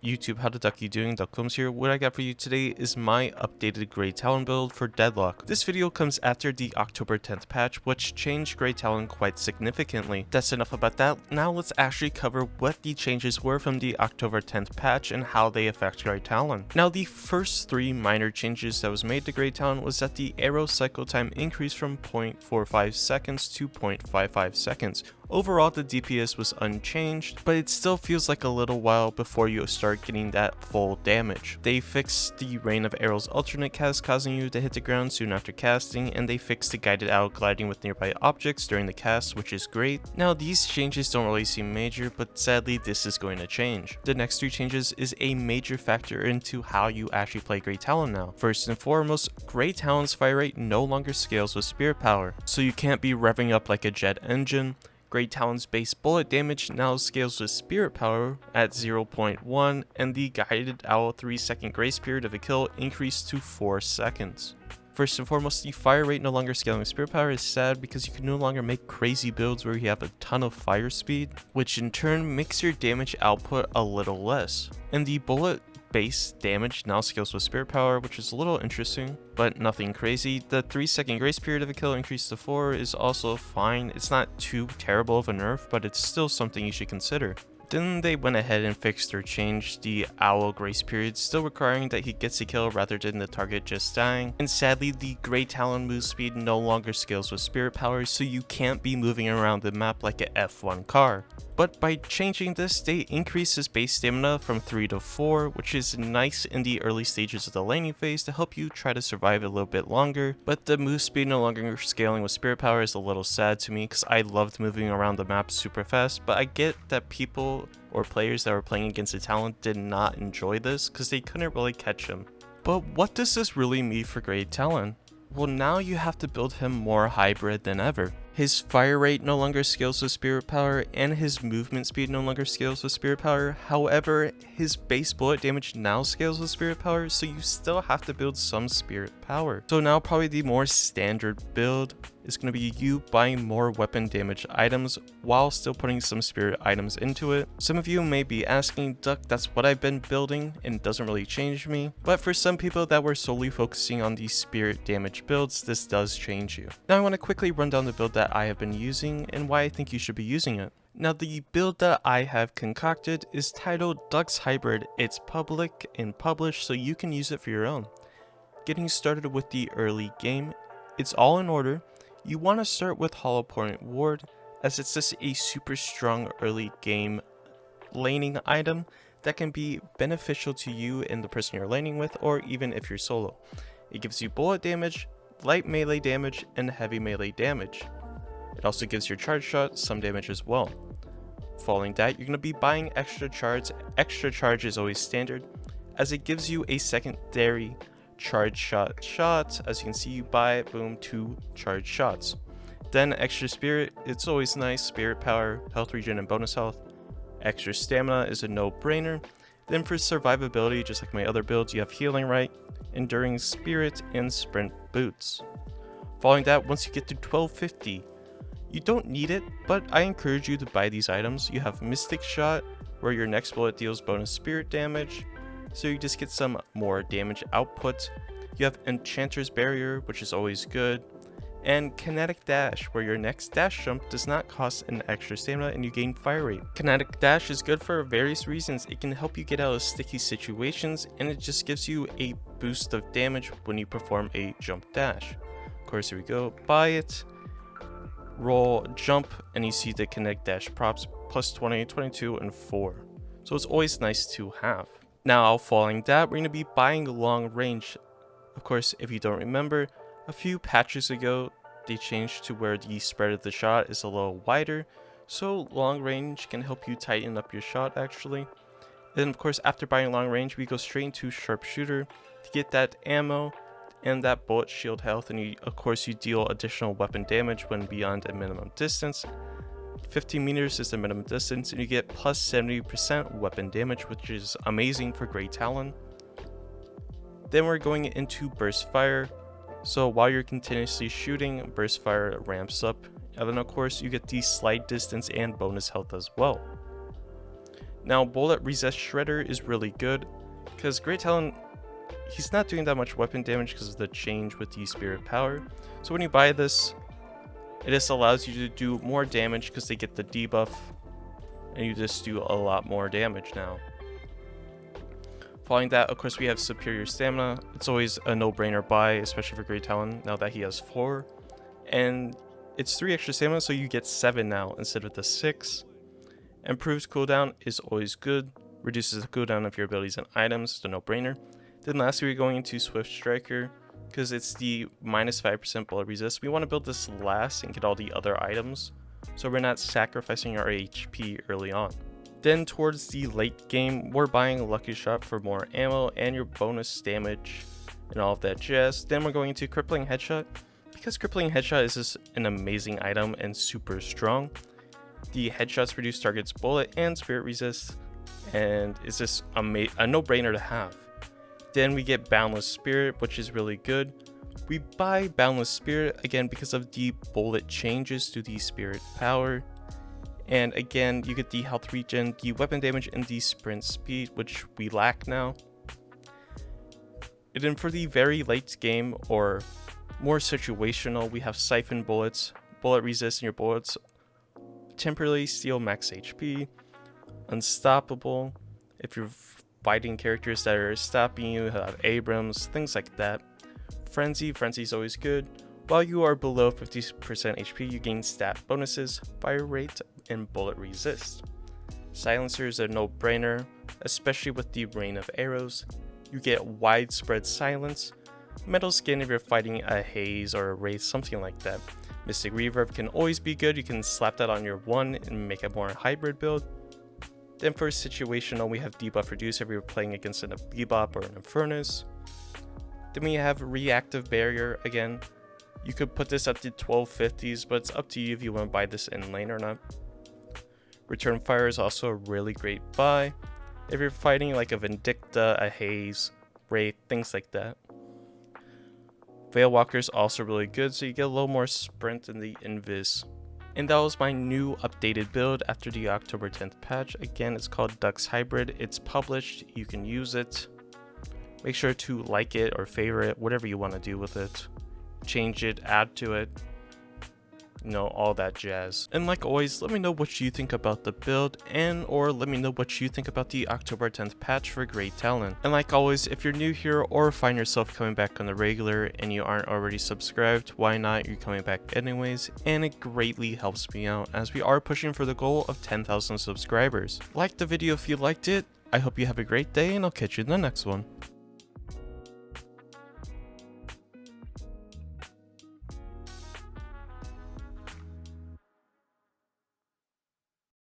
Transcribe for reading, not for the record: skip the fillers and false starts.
YouTube, how the duck you doing? Duckcombs here. What I got for you today is my updated Grey Talon build for Deadlock. This video comes after the October 10th patch, which changed Grey Talon quite significantly. That's enough about that. Now let's actually cover what the changes were from the October 10th patch and how they affect Grey Talon. Now the first three minor changes that was made to Grey Talon was that the arrow cycle time increased from 0.45 seconds to 0.55 seconds. Overall, the DPS was unchanged, but it still feels like a little while before you start getting that full damage. They fixed the Rain of Arrows alternate cast, causing you to hit the ground soon after casting, and they fixed the guided arrow gliding with nearby objects during the cast, which is great. Now these changes don't really seem major, but sadly this is going to change. The next three changes is a major factor into how you actually play Grey Talon now. First and foremost, Grey Talon's fire rate no longer scales with spirit power, so you can't be revving up like a jet engine. Grey Talon's base bullet damage now scales with spirit power at 0.1, and the guided owl 3-second grace period of a kill increased to 4 seconds. First and foremost, the fire rate no longer scaling with spirit power is sad because you can no longer make crazy builds where you have a ton of fire speed, which in turn makes your damage output a little less. And the bullet base damage now scales with spirit power, which is a little interesting, but nothing crazy. The 3-second grace period of a kill increased to 4 is also fine. It's not too terrible of a nerf, but it's still something you should consider. Then they went ahead and fixed or changed the owl grace period, still requiring that he gets a kill rather than the target just dying. And sadly, the Grey Talon move speed no longer scales with spirit power, so you can't be moving around the map like an F1 car. But by changing this, they increased his base stamina from 3 to 4, which is nice in the early stages of the laning phase to help you try to survive a little bit longer. But the move speed no longer scaling with spirit power is a little sad to me because I loved moving around the map super fast, but I get that people or players that were playing against the talent did not enjoy this because they couldn't really catch him. But what does this really mean for Grey Talon? Well, now you have to build him more hybrid than ever. His fire rate no longer scales with spirit power, and his movement speed no longer scales with spirit power. However, his base bullet damage now scales with spirit power, so you still have to build some spirit power. So now probably the more standard build is going to be you buying more weapon damage items while still putting some spirit items into it. Some of you may be asking, Duck, that's what I've been building and it doesn't really change me. But for some people that were solely focusing on these spirit damage builds, this does change you. Now I want to quickly run down the build that I have been using and why I think you should be using it. Now the build that I have concocted is titled Duck's Hybrid. It's public and published so you can use it for your own. Getting started with the early game, it's all in order. You want to start with Hollow Point Ward, as it's just a super strong early game laning item that can be beneficial to you and the person you're laning with, or even if you're solo. It gives you bullet damage, light melee damage, and heavy melee damage. It also gives your charge shot some damage as well. Following that, you're going to be buying extra charge. Extra charge is always standard, as it gives you a secondary charge shot. As you can see, you buy it, boom, 2 charge shots. Then extra spirit, it's always nice. Spirit power, health regen, and bonus health. Extra stamina is a no-brainer. Then for survivability, just like my other builds, you have healing right, enduring spirit, and sprint boots. Following that, once you get to 1250, you don't need it, but I encourage you to buy these items. You have Mystic Shot, where your next bullet deals bonus spirit damage, so you just get some more damage output. You have Enchanter's Barrier, which is always good, and Kinetic Dash, where your next dash jump does not cost an extra stamina and you gain fire rate. Kinetic Dash is good for various reasons. It can help you get out of sticky situations, and it just gives you a boost of damage when you perform a jump dash. Of course, here we go, buy it, roll, jump, and you see the Kinetic Dash props plus 20, 22, and 4. So it's always nice to have. Now, following that, we're going to be buying long range. Of course, if you don't remember, a few patches ago, they changed to where the spread of the shot is a little wider, so long range can help you tighten up your shot actually. Then of course, after buying long range, we go straight into sharpshooter to get that ammo and that bullet shield health, and of course you deal additional weapon damage when beyond a minimum distance. 15 meters is the minimum distance, and you get plus 70% weapon damage, which is amazing for Grey Talon. Then we're going into burst fire. So while you're continuously shooting, burst fire ramps up, and then of course you get the slide distance and bonus health as well. Now, Bullet Resist Shredder is really good because Grey Talon, he's not doing that much weapon damage because of the change with the spirit power. So when you buy this, it just allows you to do more damage because they get the debuff, and you just do a lot more damage now. Following that, of course, we have Superior Stamina. It's always a no-brainer buy, especially for Grey Talon, now that he has 4. And it's 3 extra stamina, so you get 7 now instead of the 6. Improves cooldown is always good. Reduces the cooldown of your abilities and items, it's a no-brainer. Then lastly, we're going into Swift Striker, because it's the minus 5% bullet resist. We want to build this last and get all the other items, so we're not sacrificing our HP early on. Then towards the late game, we're buying Lucky Shot for more ammo and your bonus damage and all of that jazz. Then we're going to Crippling Headshot, because Crippling Headshot is just an amazing item and super strong. The headshots reduce target's bullet and spirit resist, and it's just a no-brainer to have. Then we get Boundless Spirit, which is really good. We buy Boundless Spirit again because of the bullet changes to the spirit power. And again, you get the health regen, the weapon damage, and the sprint speed, which we lack now. And then for the very late game, or more situational, we have Siphon Bullets, Bullet Resist, and your bullets temporarily steal max HP. Unstoppable, if you're fighting characters that are stopping you, have Abrams, things like that. Frenzy is always good. While you are below 50% HP, you gain stat bonuses, fire rate, and bullet resist. Silencer is a no-brainer, especially with the rain of arrows. You get widespread silence. Metal Skin if you're fighting a haze or a wraith, something like that. Mystic Reverb can always be good. You can slap that on your 1 and make a more hybrid build. Then for situational, we have Debuff Reduce if you're playing against a Bebop or an Infernus. Then we have Reactive Barrier again. You could put this at the 1250s, but it's up to you if you want to buy this in lane or not. Return Fire is also a really great buy if you're fighting like a Vindicta, a Haze, Wraith, things like that. Veil Walker is also really good, so you get a little more sprint in the Invis. And that was my new updated build after the October 10th patch. Again, it's called Dux Hybrid. It's published, you can use it. Make sure to like it or favorite it, whatever you want to do with it. Change it, add to it, you know, all that jazz. And like always, let me know what you think about the build, and or let me know what you think about the October 10th patch for Grey Talon. And like always, if you're new here or find yourself coming back on the regular and you aren't already subscribed, why not? You're coming back anyways, and it greatly helps me out as we are pushing for the goal of 10,000 subscribers. Like the video if you liked it. I hope you have a great day, and I'll catch you in the next one.